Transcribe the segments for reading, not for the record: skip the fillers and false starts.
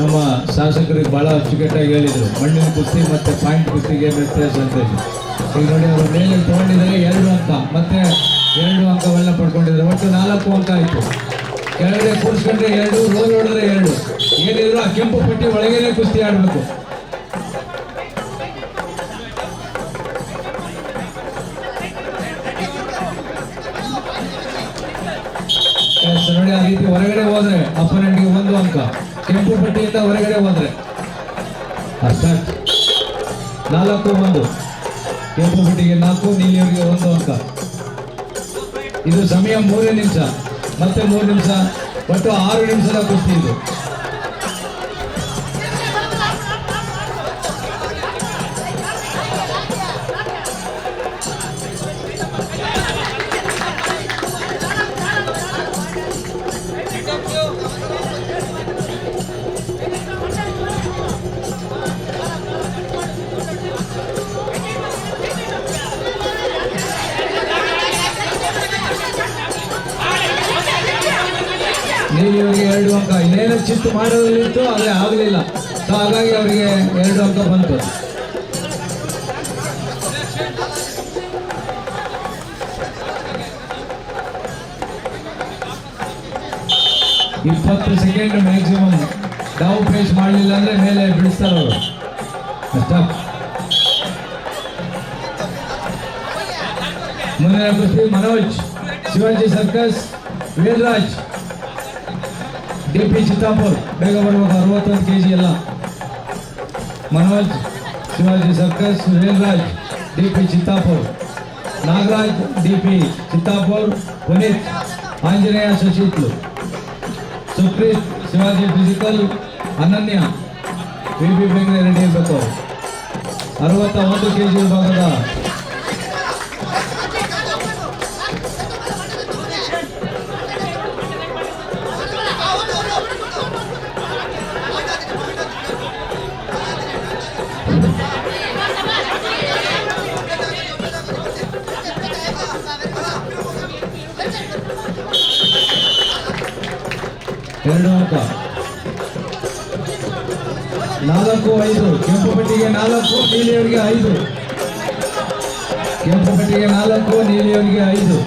ನಮ್ಮ ಶಾಸಕರಿಗೆ ಭಾಳ ಅಚ್ಚುಕಟ್ಟಾಗಿ ಹೇಳಿದರು, ಮಣ್ಣಿನ ಕುಸ್ತಿ ಮತ್ತು ಪಾಯಿಂಟ್ ಕುಸ್ತಿಗೆ ವ್ಯತ್ಯಾಸ ಅಂತ ಹೇಳಿ. ಈಗ ನೋಡಿ ಅವರು ಮೇಲೆ ತೊಗೊಂಡಿದ್ದಾರೆ 2 ಅಂಕ, ಮತ್ತೆ 2 ಅಂಕಗಳನ್ನ ಪಡ್ಕೊಂಡಿದ್ದಾರೆ. ಒಟ್ಟು 4 ಅಂಕ ಆಯಿತು. ಕೆಳಗಡೆ ಕೂರಿಸ್ಕೊಂಡ್ರೆ 2, ರೋಲ್ ಹೊಡೆದ್ರೆ 2. ಏನಿದ್ರು ಆ ಕೆಂಪು ಪಟ್ಟಿ ಒಳಗೇನೆ ಕುಸ್ತಿ ಆಡಬೇಕು. ನೋಡಿ, ಆ ರೀತಿ ಹೊರಗಡೆ ಹೋದ್ರೆ ಅಪೋನೆಂಟ್ಗೆ 1 ಅಂಕ, ಕೆಂಪು ಪಟ್ಟಿಯಿಂದ ಹೊರಗಡೆ ಹೋದ್ರೆ ಅರ್ಥ. 4-1, ಕೆಂಪು ಪಟ್ಟಿಗೆ 4, ನೀಲಿಯವರಿಗೆ 1 ಅಂಕ. ಇದು ಸಮಯ 3 ನಿಮಿಷ, ಮತ್ತೆ 3 ನಿಮಿಷ, ಒಟ್ಟು 6 ನಿಮಿಷದ ಕುಸ್ತಿ ಇದು. ನೀಲಿಯವರಿಗೆ 2 ಅಂಕ. ಇನ್ನೇನು ಚಿತ್ತು ಮಾಡೋದಿತ್ತು, ಆದರೆ ಆಗಲಿಲ್ಲ. ಸೊ ಹಾಗಾಗಿ ಅವರಿಗೆ 2 ಅಂಕ ಬಂತು. 20 ಸೆಕೆಂಡ್ ಮ್ಯಾಕ್ಸಿಮಮ್. ಡೌನ್ ಫೇಸ್ ಮಾಡಲಿಲ್ಲ ಅಂದರೆ ಮೇಲೆ ಬಿಡಿಸ್ತಾರೆ ಅವರು. ಅಷ್ಟ. ಮುಂದಿನ ಕುಸ್ತಿ ಮನೋಜ್, ಶಿವಾಜಿ ಸರ್ಕಸ್, ವೇಲ್ರಾಜ್, DP ಚಿತ್ತಾಪುರ್. ಬೇಗ ಬರ್ಬೇಕು, 61 kg ಎಲ್ಲ. Manoj, Shivaji circus, Velraj, DP Chittapur. Nagaraj, DP Chittapur. Puneeth, Anjaneya ಶಶಿತ್ಲು. ಸುಪ್ರೀತ್, ಶಿವಾಜಿ ಫಿಸಿಕಲ್. ಅನನ್ಯ, VB ಬೇಗನೆ ರೆಡಿ ಇರಬೇಕು. 61 kg ವಿಭಾಗದ ಎರಡು ಅಂಕ. 4-5, ಕೆಂಪು ಪಟ್ಟಿಗೆ 4, ನೀಲಿಯವರಿಗೆ 5. ಕೆಂಪು ಪಟ್ಟಿಗೆ 4, ನೀಲಿಯವರಿಗೆ 5.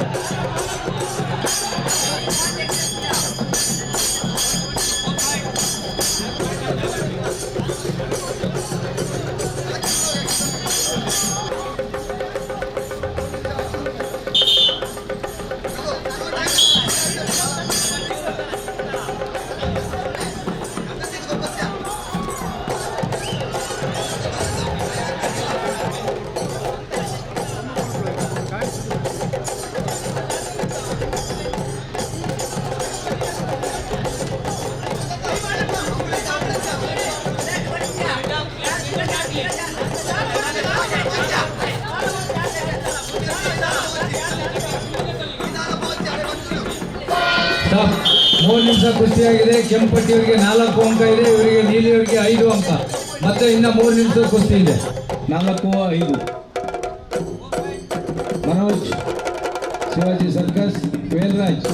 ಮೂರು ನಿಮಿಷ ಕುಸ್ತಿಯಾಗಿದೆ. ಕೆಂಪಟ್ಟಿಯವರಿಗೆ 4 ಅಂಕ ಇದೆ, ಇವರಿಗೆ ನೀಲಿಯವರಿಗೆ 5 ಅಂಕ. ಮತ್ತೆ ಇನ್ನು 3 ನಿಮಿಷ ಕುಸ್ತಿ ಇದೆ. 4-5. ಮನೋಜ್, ಶಿವಾಜಿ ಸರ್ಕಸ್, ವೇಲ್ರಾಜ್,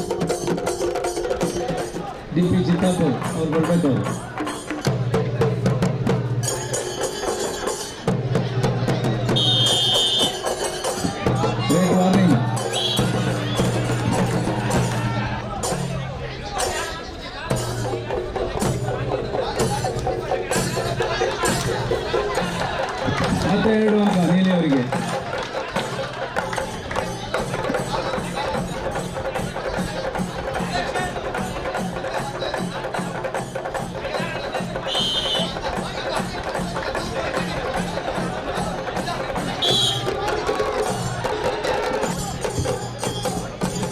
DP ಚಿತ್ತಾಪುರ್ ಅವ್ರು ಬರ್ಬೇಕು. Great warning. ಮತ್ತೆ 2 ಅಂಕ ನೀಲಿಯವರಿಗೆ.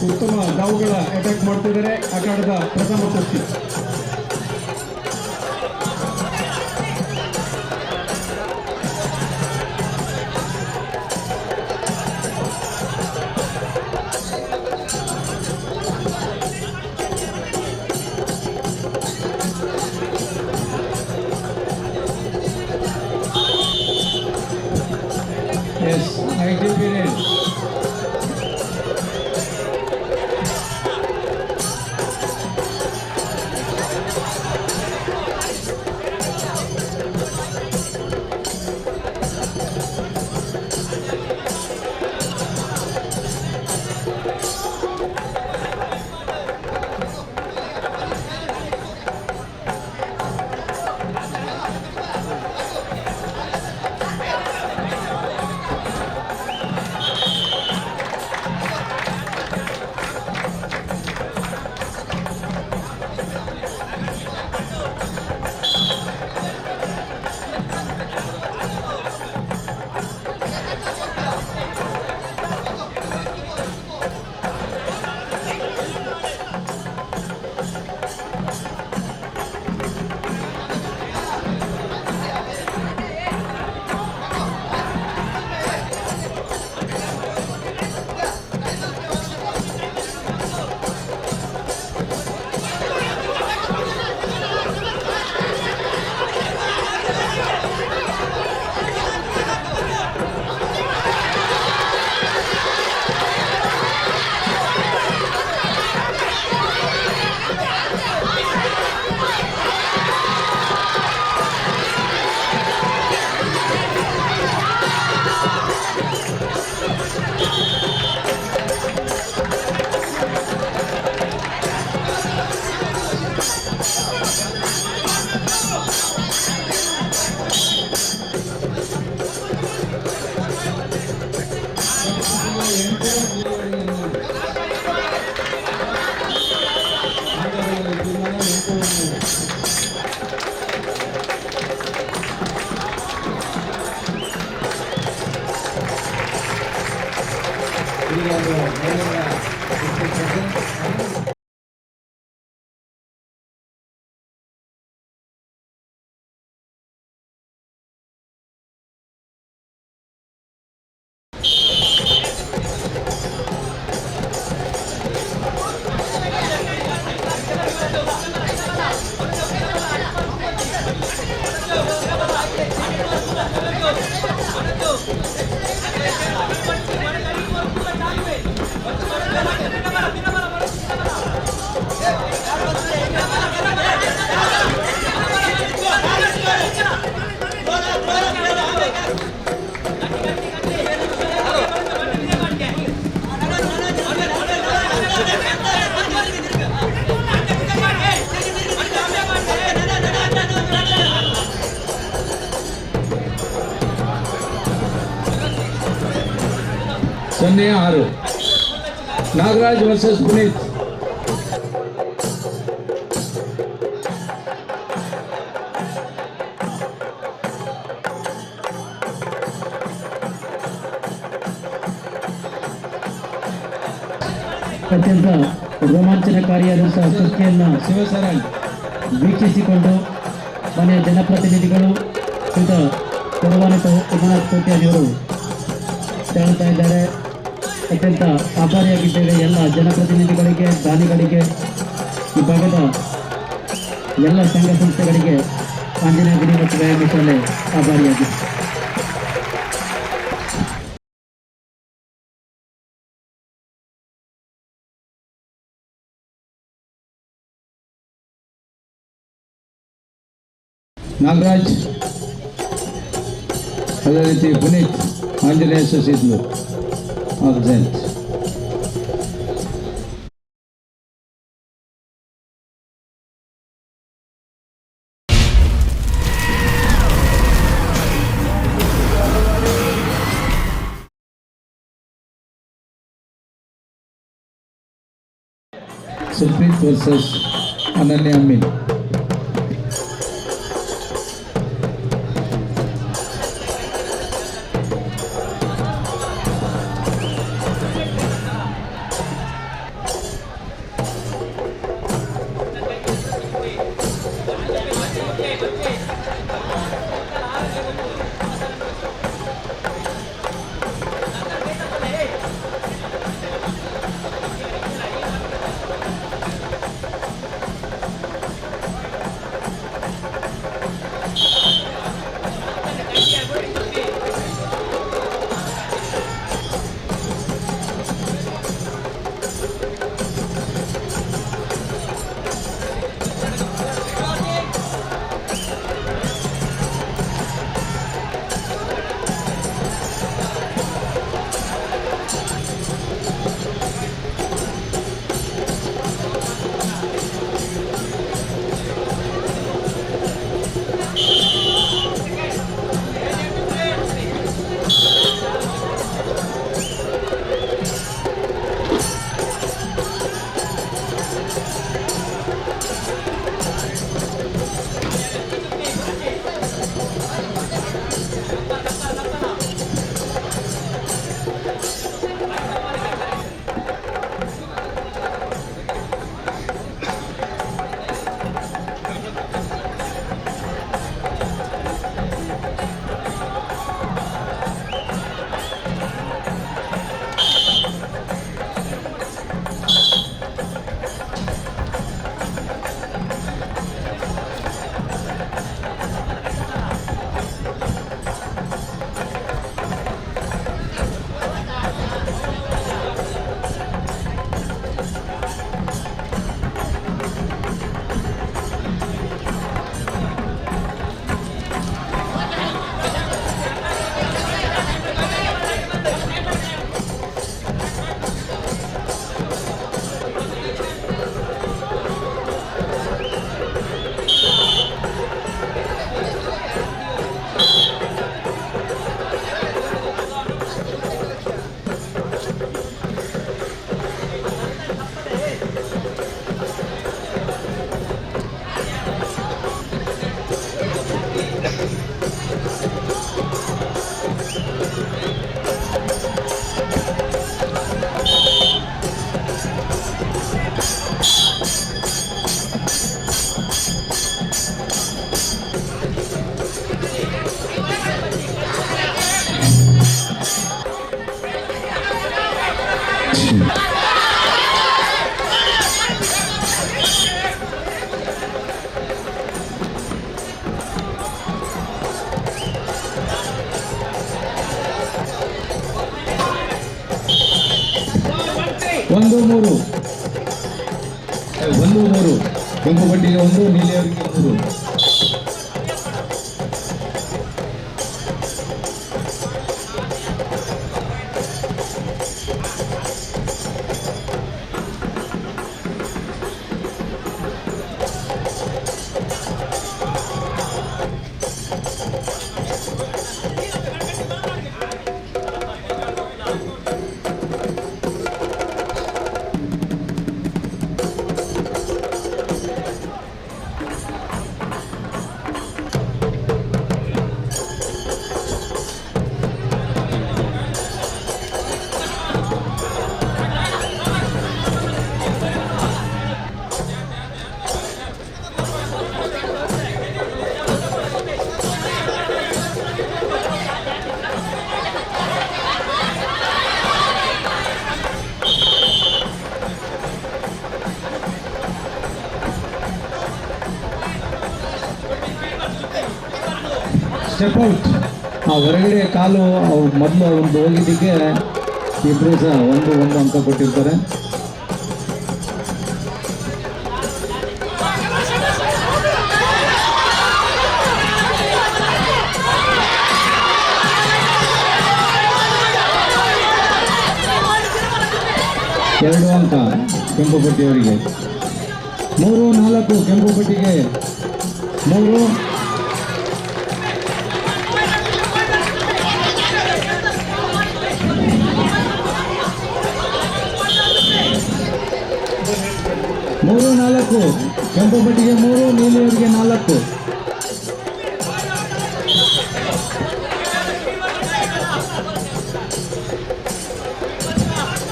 ಉತ್ತಮ ದಾವುಗಳ ಅಟ್ಯಾಕ್ ಮಾಡ್ತಿದ್ದಾರೆ ಅಖಾಡದ ಪ್ರಥಮ ಕುಸ್ತಿ. Yes, active period. ಈಗ ಅದು ಮೇಲಿನ ಇನ್ಸ್ಪೆಕ್ಟರ್ ಸೊನ್ನೆ 6 ನಾಗರಾಜ್ ವರ್ಸಸ್ ಪುನೀತ್. ಅತ್ಯಂತ ರೋಮಾಂಚನಕಾರಿಯಾದಂತಹ ಕುಸ್ತಿಯನ್ನು ಶಿವಸರಣ್ ವೀಕ್ಷಿಸಿಕೊಂಡು ಮನೆಯ ಜನಪ್ರತಿನಿಧಿಗಳು ಶ್ರೀಯುತ ಕೊಡವಾನಕ ಉಮನಾಥ್ ಕೋಟ್ಯಾನಿಯವರು ತೆರಳುತ್ತಾ ಇದ್ದಾರೆ. ಅತ್ಯಂತ ಆಭಾರಿಯಾಗಿದ್ದೇವೆ ಎಲ್ಲ ಜನಪ್ರತಿನಿಧಿಗಳಿಗೆ, ದಾನಿಗಳಿಗೆ, ಈ ಭಾಗದ ಎಲ್ಲ ಸಂಘ ಸಂಸ್ಥೆಗಳಿಗೆ ಆಂಜನೇಯ ಗುಡಿ ಮತ್ತು ವ್ಯಾಯಾಮ ಶಾಲೆ ಆಭಾರಿಯಾಗಿದೆ. ನಾಗರಾಜ್, ಅದೇ ರೀತಿ ಪುನೀತ್, ಆಂಜನೇಯ ಸಸಿದ್ಲು ಅಬ್ಸೆಂಟ್. ಸುಪ್ರೀತ್ ವರ್ಸಸ್ ಅನನ್ಯ ಅಮೀನ್. 1-3 1-3 ಕೆಂಪು ಪಟ್ಟಿಗೆ 1 ನೀಲಿಯವರಿಗೆ 3. Step out. ಆ ಹೊರಗಡೆ ಕಾಲು ಮೊದಲು ಒಂದು ಹೋಗಿದ್ದಕ್ಕೆ ಇಬ್ಬರು ಸಹ 1 ಅಂಕ ಕೊಟ್ಟಿರ್ತಾರೆ. ಎರಡು ಅಂಕ ಕೆಂಪು ಪಟ್ಟಿಯವರಿಗೆ. 3-4 ಕೆಂಪು ಪಟ್ಟಿಗೆ 3. ಮೂರು 4 ಕೆಂಪು ಪಟ್ಟಿಗೆ 3, ನೀಲಿಯವರಿಗೆ 4.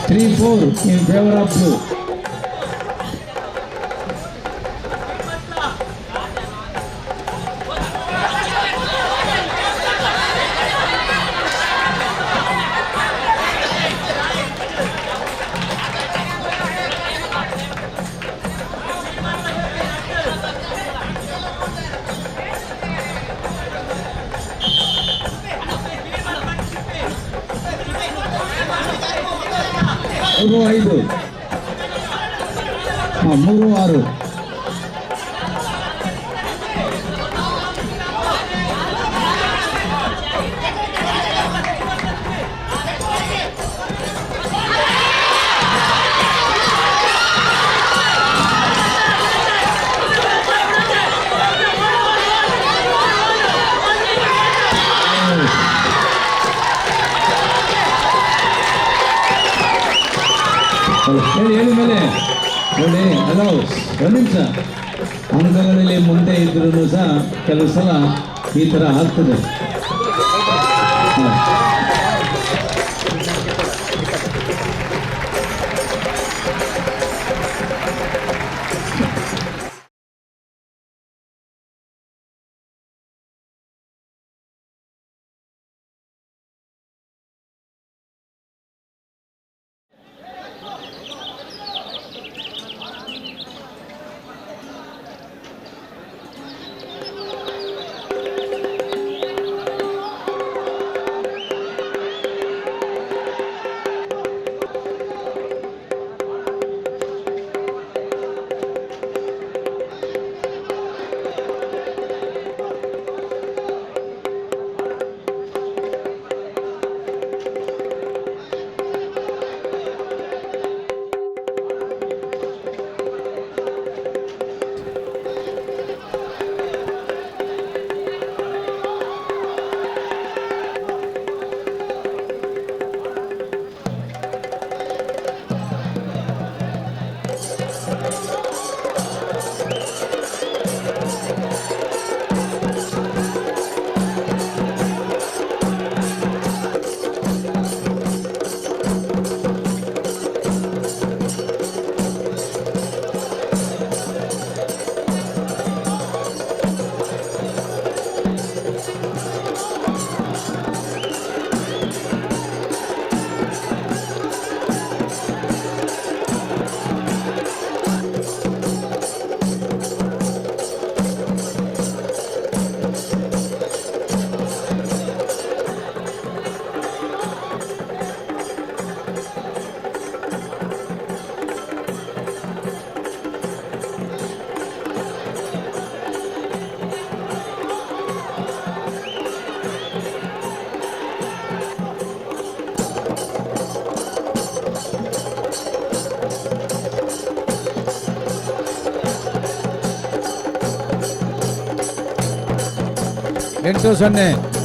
Three, 4 in favor of blue. ಮೂರು 5 3-6. ಹೇಳಿ ಮೇಲೆ ನೋಡಿ. ಹಲೋ, ಒಂದು ನಿಮಿಷ. ಅಂಕಗಳಲ್ಲಿ ಮುಂದೆ ಇದ್ರೂ ಸಹ ಕೆಲವು ಸಲ ಈ ಥರ ಆಗ್ತದೆ. 8-0.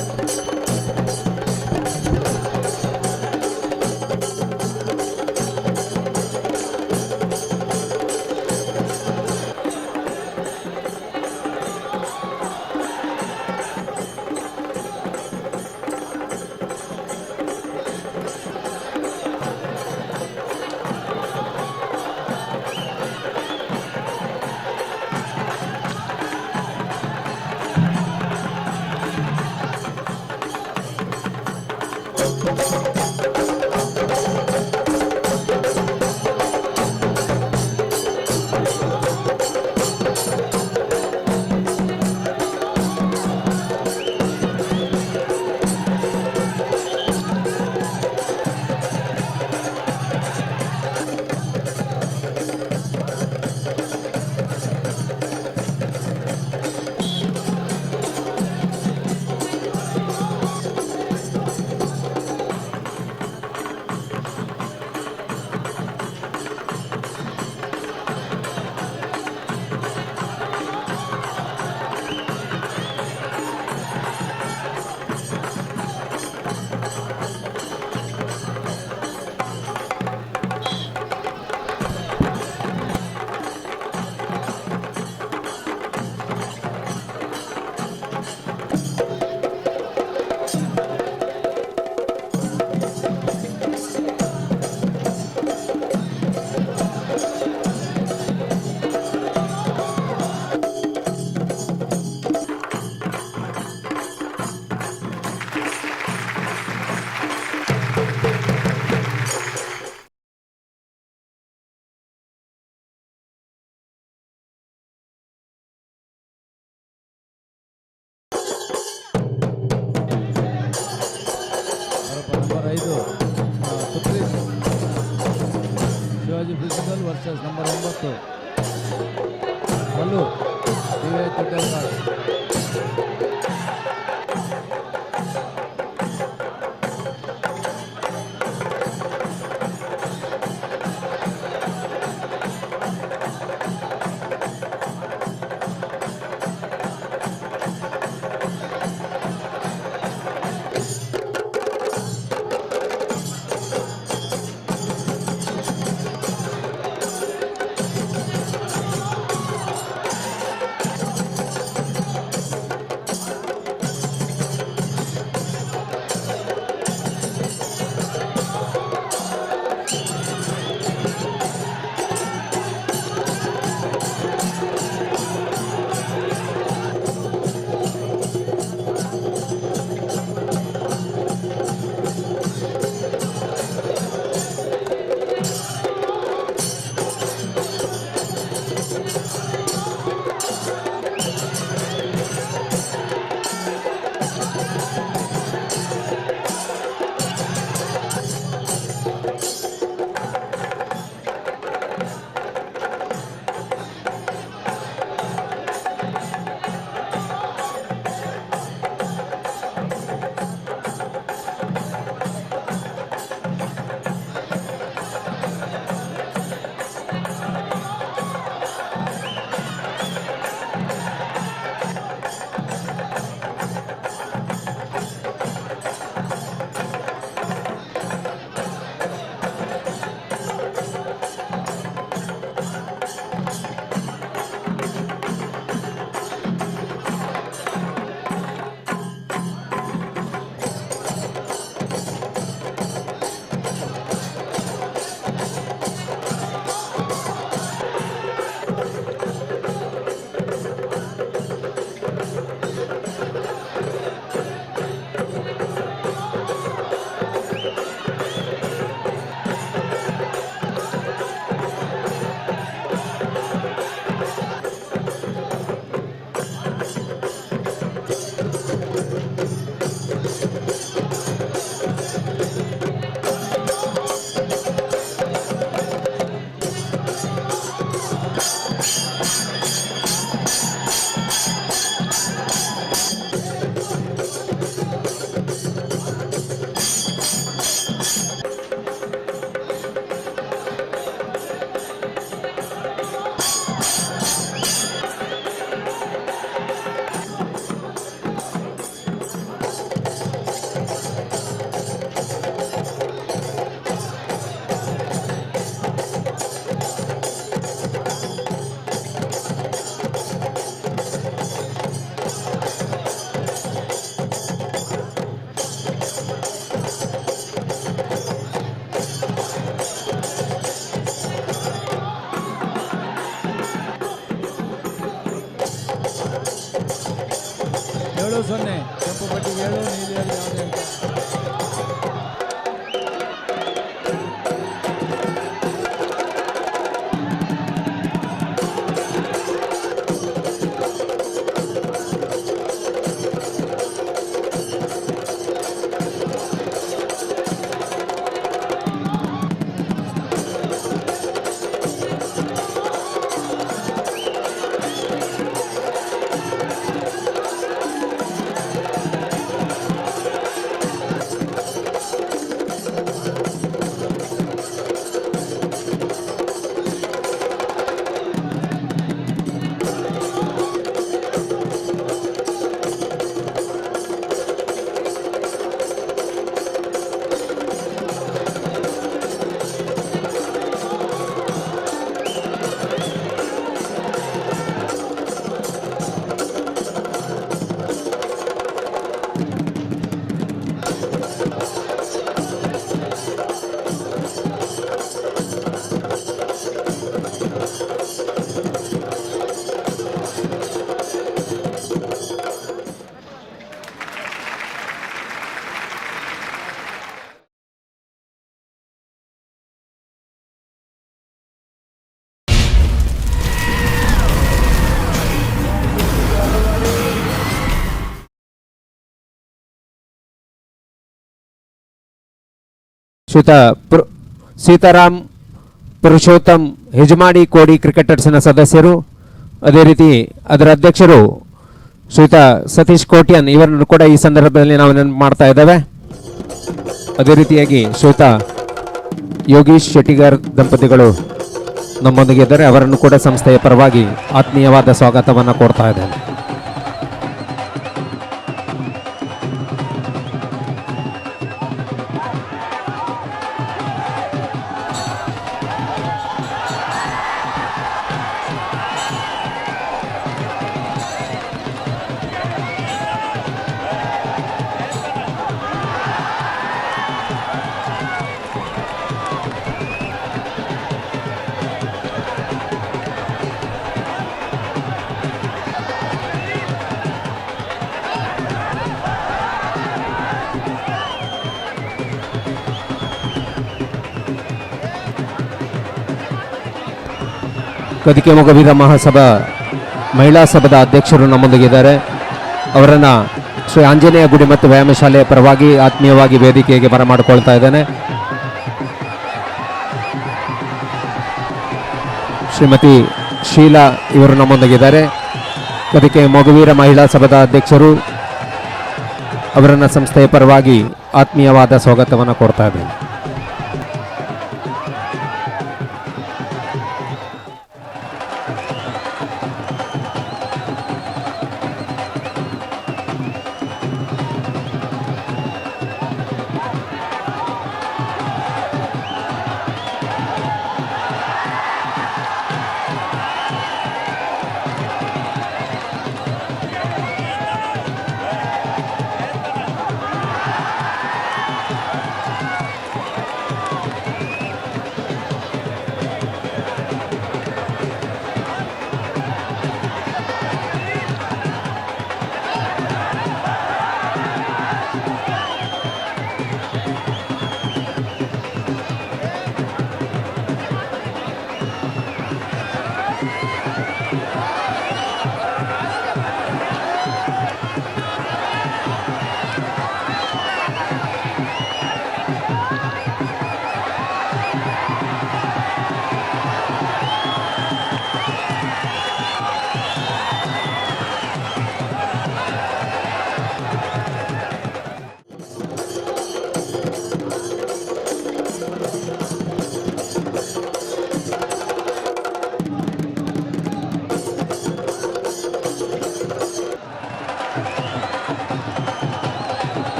0 ಕೆಂಪು ಪಟ್ಟಿಗೆ 7 ನೀಲಿಯಲ್ಲಿ ಯಾವುದೇ ಅಂಕ. ಶ್ರೀಯುತ ಸೀತಾರಾಮ್ ಪುರುಷೋತ್ತಮ್ ಹೆಜಮಾಡಿ ಕೋಡಿ ಕ್ರಿಕೆಟರ್ಸ್ನ ಸದಸ್ಯರು, ಅದೇ ರೀತಿ ಅದರ ಅಧ್ಯಕ್ಷರು ಶ್ರೀಯುತ ಸತೀಶ್ ಕೋಟ್ಯನ್ ಇವರನ್ನು ಕೂಡ ಈ ಸಂದರ್ಭದಲ್ಲಿ ನಾವು ನೆನಪು ಮಾಡ್ತಾ ಇದ್ದೇವೆ. ಅದೇ ರೀತಿಯಾಗಿ ಶ್ರೀಯುತ ಯೋಗೀಶ್ ಶೆಟ್ಟಿಗಾರ್ ದಂಪತಿಗಳು ನಮ್ಮೊಂದಿಗೆ ಇದ್ದಾರೆ. ಅವರನ್ನು ಕೂಡ ಸಂಸ್ಥೆಯ ಪರವಾಗಿ ಆತ್ಮೀಯವಾದ ಸ್ವಾಗತವನ್ನು ಕೋರ್ತಾ ಇದ್ದೇನೆ. ಕದಿಕೆ ಮೊಗವೀರ ಮಹಾಸಭಾ ಮಹಿಳಾ ಸಭಾದ ಅಧ್ಯಕ್ಷರು ನಮ್ಮೊಂದಿಗಿದ್ದಾರೆ. ಅವರನ್ನು ಶ್ರೀ ಆಂಜನೇಯ ಗುಡಿ ಮತ್ತು ವ್ಯಾಯಾಮ ಶಾಲೆಯ ಪರವಾಗಿ ಆತ್ಮೀಯವಾಗಿ ವೇದಿಕೆಗೆ ಬರಮಾಡಿಕೊಳ್ತಾ ಇದ್ದೇನೆ. ಶ್ರೀಮತಿ ಶೀಲಾ ಇವರು ನಮ್ಮೊಂದಿಗಿದ್ದಾರೆ. ಕದಿಕೆ ಮೊಗವೀರ ಮಹಿಳಾ ಸಭಾದ ಅಧ್ಯಕ್ಷರು, ಅವರನ್ನು ಸಂಸ್ಥೆಯ ಪರವಾಗಿ ಆತ್ಮೀಯವಾದ ಸ್ವಾಗತವನ್ನು ಕೋರ್ತಾ ಇದ್ದೇನೆ.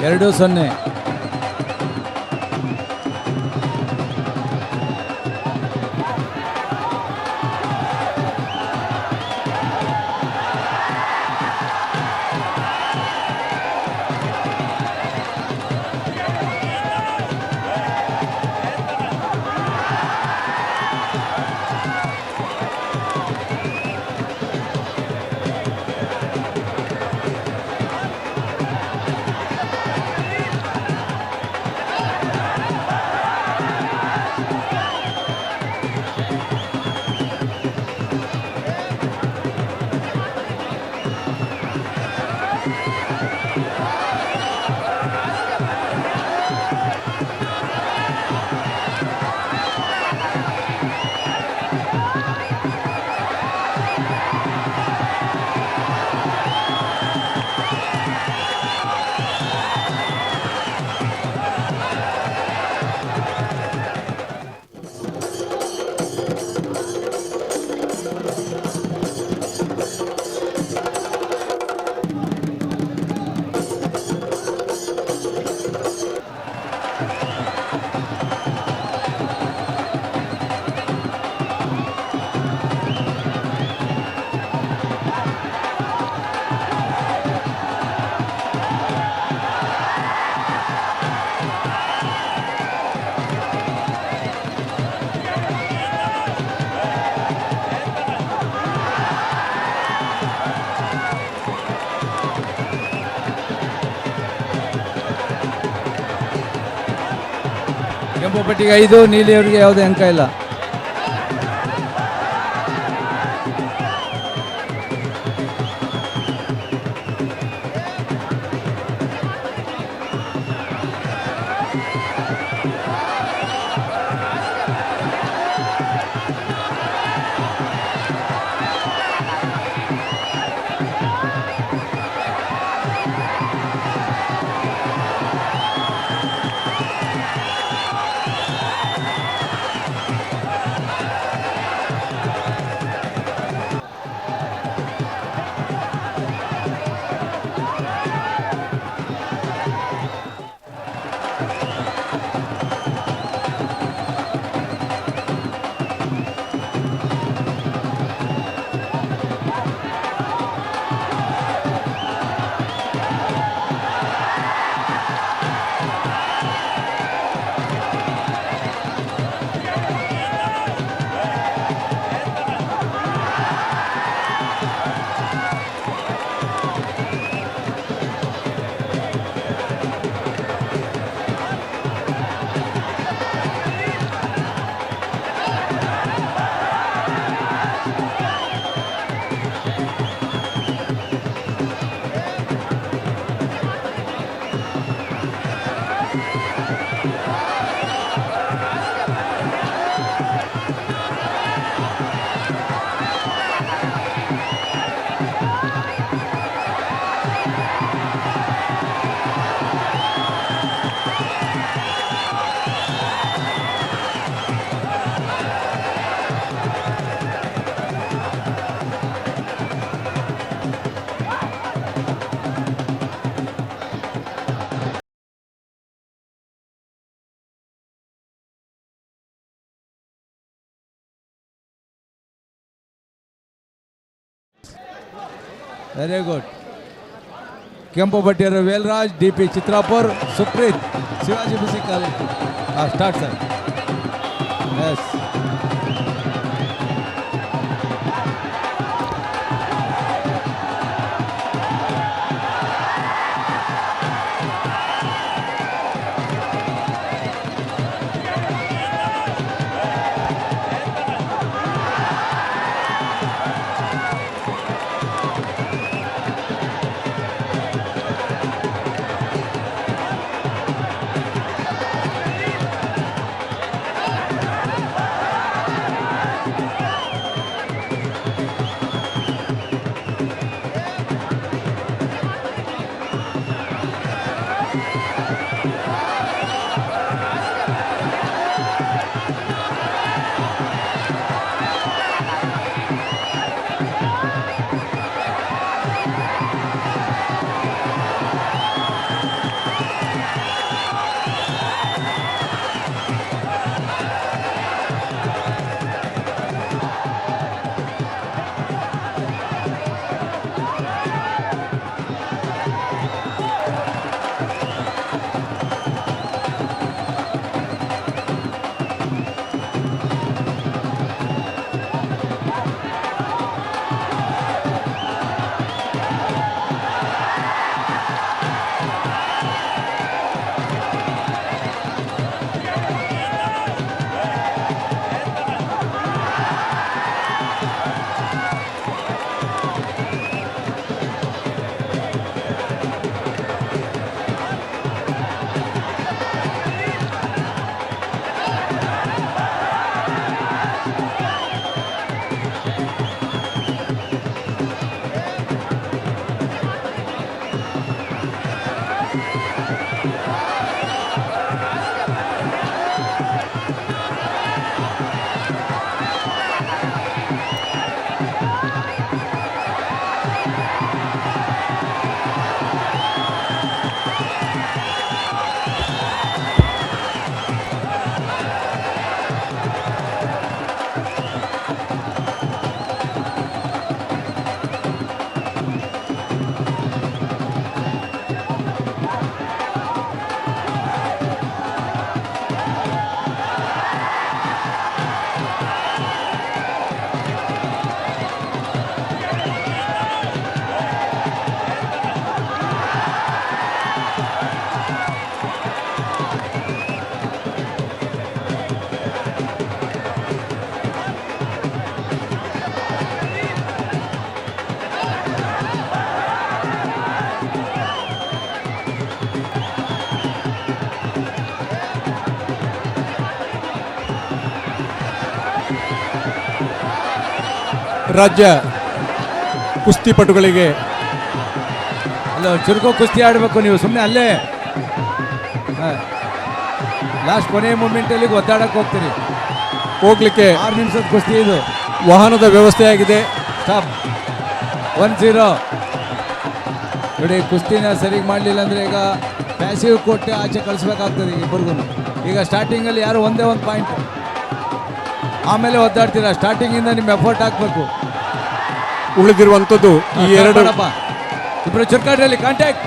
2-0. ಕೆಂಪು ಪಟ್ಟಿಗೆ 5, ನೀಲಿಯವರಿಗೆ ಯಾವುದೇ ಅಂಕ ಇಲ್ಲ. Very good. ಕೆಂಪು ಬಟ್ಟಿಯರು ವೇಲ್ರಾಜ್, DP ಚಿತ್ರಾಪುರ್, ಸುಪ್ರೀತ್, ಶಿವಾಜಿ ಬಿಸಿ ಕಾಲೇಜ್. Start sir. ಎಸ್. ರಾಜ್ಯ ಕುಸ್ತಿಪಟುಗಳಿಗೆ ಅಲ್ಲ ಚುರುಕು ಕುಸ್ತಿ ಆಡಬೇಕು ನೀವು, ಸುಮ್ಮನೆ ಅಲ್ಲೇ ಲಾಸ್ಟ್ ಕೊನೆಯ ಮೂಮೆಂಟಲ್ಲಿ ಒದ್ದಾಡಕ್ಕೆ ಹೋಗ್ತೀರಿ. ಹೋಗ್ಲಿಕ್ಕೆ 6 ನಿಮಿಷದ ಕುಸ್ತಿ ಇದು. ವಾಹನದ ವ್ಯವಸ್ಥೆ ಆಗಿದೆ. ಸ್ಟಾಪ್. 1-0 ನೋಡಿ. ಕುಸ್ತಿನ ಸರಿಗೆ ಮಾಡಲಿಲ್ಲ ಅಂದರೆ ಈಗ ಪ್ಯಾಸಿವ್ ಕೊಟ್ಟು ಆಚೆ ಕಳಿಸ್ಬೇಕಾಗ್ತದೆ ಇಬ್ಬರಿಗೂ. ಈಗ ಸ್ಟಾರ್ಟಿಂಗಲ್ಲಿ ಯಾರು ಒಂದೇ ಒಂದು ಪಾಯಿಂಟ್, ಆಮೇಲೆ ಒದ್ದಾಡ್ತೀರಾ. ಸ್ಟಾರ್ಟಿಂಗಿಂದ ನಿಮ್ಮ ಎಫರ್ಟ್ ಹಾಕಬೇಕು. ಉಳಿದಿರುವಂಥದ್ದು ಈ ಎರಡು. ಇಬ್ಬರು ಚುರುಕಾಡ್ರಲ್ಲಿ ಕಾಂಟ್ಯಾಕ್ಟ್.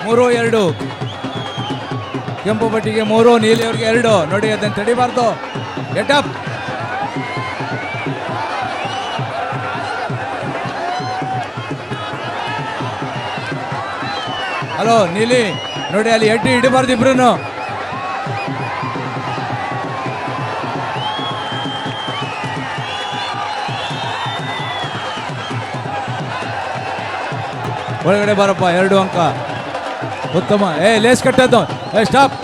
ಮೂರು 2 ಕೆಂಪು ಬಟ್ಟಿಗೆ 3, ನೀಲಿಯವ್ರಿಗೆ 2. ನೋಡಿ ಅದನ್ನು ತಡಿಬಾರ್ದು. ಗೆಟಪ್. ಹಲೋ ನೀಲಿ ನೋಡಿ, ಅಲ್ಲಿ ಎಡ್ಡಿ ಹಿಡಿಬಾರ್ದು ಇಬ್ರು. ಒಳಗಡೆ ಬಾರಪ್ಪ. 2 ಅಂಕ. ಉತ್ತಮ. ಲೇಸ್ ಕಟ್ಟದ್ದು. ಸ್ಟಾಪ್.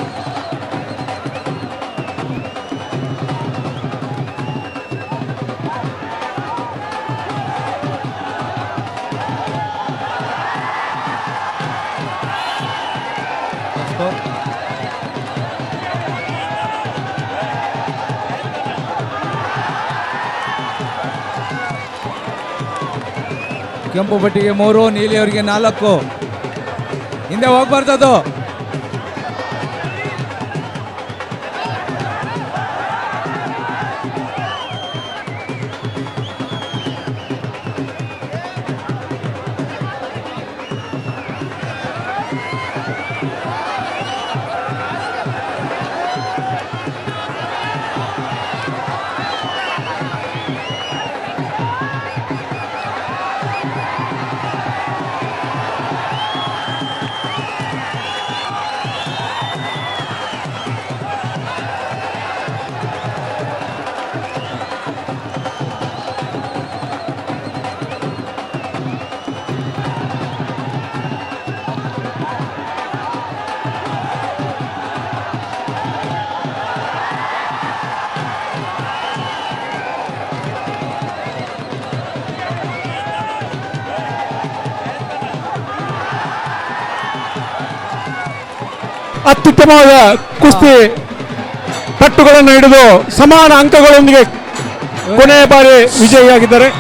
ಕೆಂಪು ಬಟ್ಟಿಗೆ 3, ನೀಲಿಯವರಿಗೆ 4. ಹಿಂದೆ ಹೋಗ್ಬಾರ್ದದು. ಅತ್ಯುತ್ತಮವಾದ ಕುಸ್ತಿ ಪಟ್ಟುಗಳನ್ನು ಹಿಡಿದು ಸಮಾನ ಅಂಕಗಳೊಂದಿಗೆ ಕೊನೆಯ ಬಾರಿ ವಿಜಯಿಯಾಗಿದ್ದಾರೆ.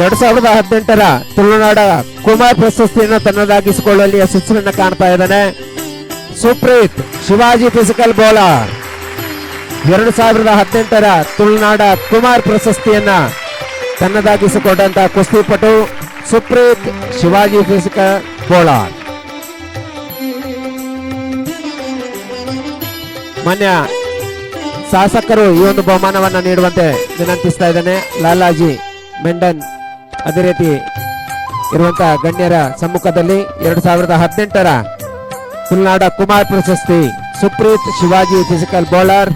ಎರಡ್ 2018 ತುಳುನಾಡ ಕುಮಾರ್ ಪ್ರಶಸ್ತಿಯನ್ನು ತನ್ನದಾಗಿಸಿಕೊಳ್ಳುವಲ್ಲಿ ಯಶಸ್ಸನ್ನು ಕಾಣ್ತಾ ಇದ್ದಾನೆ ಸುಪ್ರೀತ್ ಶಿವಾಜಿ ಫಿಸಿಕಲ್ ಬೌಲರ್. 2018 ತುಳುನಾಡ ಕುಮಾರ್ ಪ್ರಶಸ್ತಿಯನ್ನ ತನ್ನದಾಗಿಸಿಕೊಂಡಂತ ಕುಸ್ತಿಪಟು ಸುಪ್ರೀತ್ ಶಿವಾಜಿ ಫಿಸಿಕಲ್ ಬೌಲರ್. ಮಾನ್ಯ ಶಾಸಕರು ಈ ಒಂದು ಬಹುಮಾನವನ್ನು ನೀಡುವಂತೆ ವಿನಂತಿಸ್ತಾ ಇದ್ದೇನೆ. ಲಾಲಾಜಿ ಮೆಂಡನ್ ಅದೇ ರೀತಿ ಇರುವಂತಹ ಗಣ್ಯರ ಸಮ್ಮುಖದಲ್ಲಿ 2018ರ ತುಳುನಾಡ ಕುಮಾರ್ ಪ್ರಶಸ್ತಿ ಸುಪ್ರೀತ್ ಶಿವಾಜಿ ಫಿಸಿಕಲ್ ಬೌಲರ್